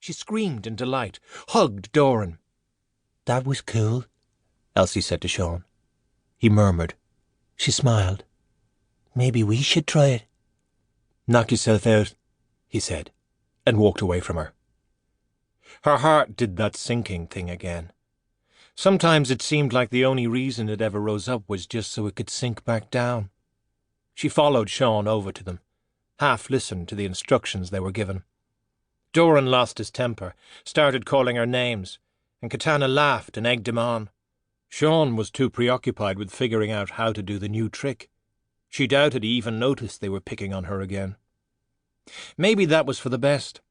She screamed in delight, hugged Doran. "That was cool," Elsie said to Sean. He murmured. She smiled. "Maybe we should try it." "Knock yourself out," he said, and walked away from her. Her heart did that sinking thing again. Sometimes it seemed like the only reason it ever rose up was just so it could sink back down. She followed Sean over to them, half listened to the instructions they were given. Doran lost his temper, started calling her names, and Katana laughed and egged him on. Sean was too preoccupied with figuring out how to do the new trick. She doubted he even noticed they were picking on her again. Maybe that was for the best.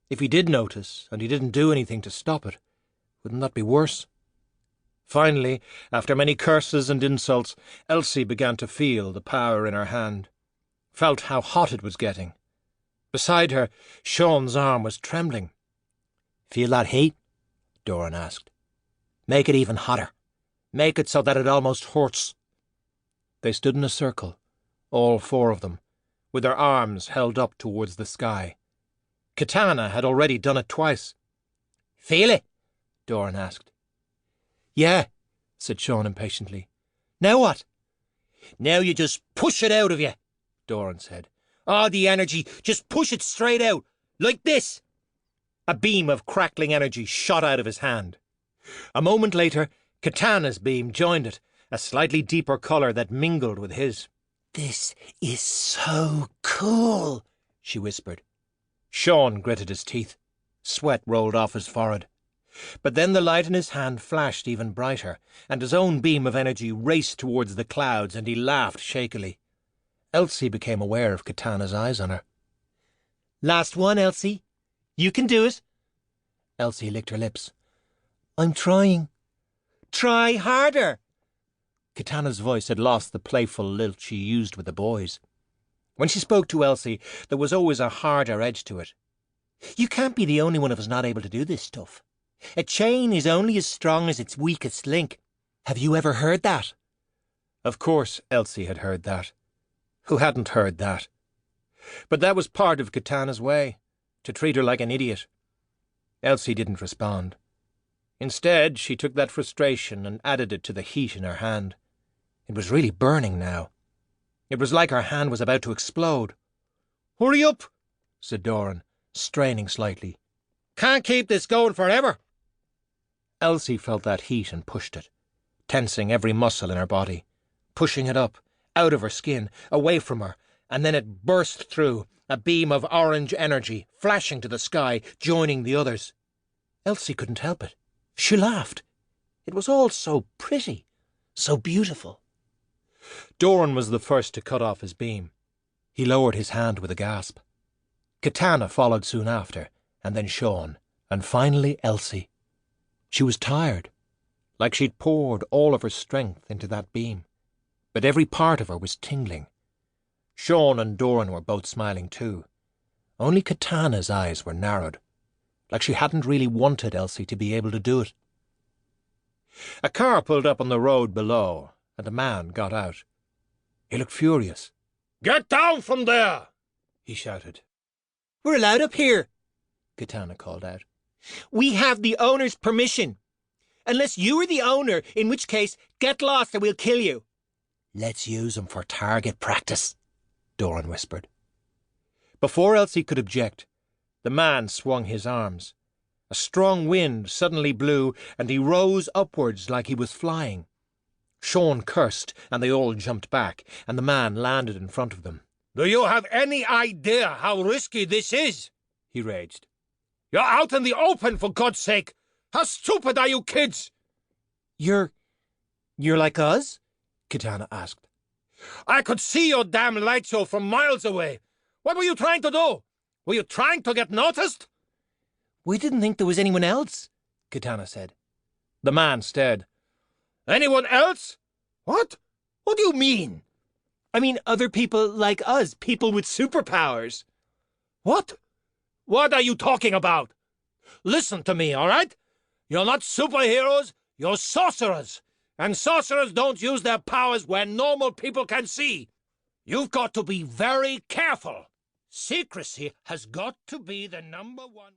If he did notice, and he didn't do anything to stop it, wouldn't that be worse? Finally, after many curses and insults, Elsie began to feel the power in her hand, felt how hot it was getting. Beside her, Sean's arm was trembling. "Feel that heat?" Doran asked. "Make it even hotter. Make it so that it almost hurts." They stood in a circle, all four of them, with their arms held up towards the sky. Katana had already done it twice. "Feel it?" Doran asked. "Yeah," said Sean impatiently. "Now what?" "Now you just push it out of you," Doran said. "All the energy, just push it straight out, like this." A beam of crackling energy shot out of his hand. A moment later, Katana's beam joined it, a slightly deeper colour that mingled with his. "This is so cool," she whispered. Sean gritted his teeth. Sweat rolled off his forehead. But then the light in his hand flashed even brighter, and his own beam of energy raced towards the clouds, and he laughed shakily. Elsie became aware of Katana's eyes on her. "Last one, Elsie. You can do it." Elsie licked her lips. "I'm trying." "Try harder." Katana's voice had lost the playful lilt she used with the boys. When she spoke to Elsie, there was always a harder edge to it. "You can't be the only one of us not able to do this stuff. A chain is only as strong as its weakest link. Have you ever heard that?" Of course Elsie had heard that. Who hadn't heard that? But that was part of Katana's way, to treat her like an idiot. Elsie didn't respond. Instead, she took that frustration and added it to the heat in her hand. It was really burning now. It was like her hand was about to explode. "Hurry up," said Doran, straining slightly. "Can't keep this going forever." Elsie felt that heat and pushed it, tensing every muscle in her body, pushing it up, out of her skin, away from her, and then it burst through, a beam of orange energy, flashing to the sky, joining the others. Elsie couldn't help it. She laughed. It was all so pretty, so beautiful. Doran was the first to cut off his beam. He lowered his hand with a gasp. Katana followed soon after, and then Sean, and finally Elsie. She was tired, like she'd poured all of her strength into that beam, but every part of her was tingling. Sean and Doran were both smiling too. Only Katana's eyes were narrowed, like she hadn't really wanted Elsie to be able to do it. A car pulled up on the road below, and a man got out. He looked furious. "Get down from there!" he shouted. "We're allowed up here," Katana called out. "We have the owner's permission. Unless you are the owner, in which case, get lost or we'll kill you." "Let's use him for target practice," Doran whispered. Before Elsie could object, the man swung his arms. A strong wind suddenly blew, and he rose upwards like he was flying. Sean cursed, and they all jumped back, and the man landed in front of them. "Do you have any idea how risky this is?" he raged. "You're out in the open, for God's sake! How stupid are you kids?" You're like us?" Katana asked. "I could see your damn light show from miles away. What were you trying to do? Were you trying to get noticed?" "We didn't think there was anyone else," Katana said. The man stared. "Anyone else? What? What do you mean?" "I mean other people like us, people with superpowers." "What? What are you talking about? Listen to me, all right? You're not superheroes, you're sorcerers. And sorcerers don't use their powers where normal people can see. You've got to be very careful. Secrecy has got to be the #1...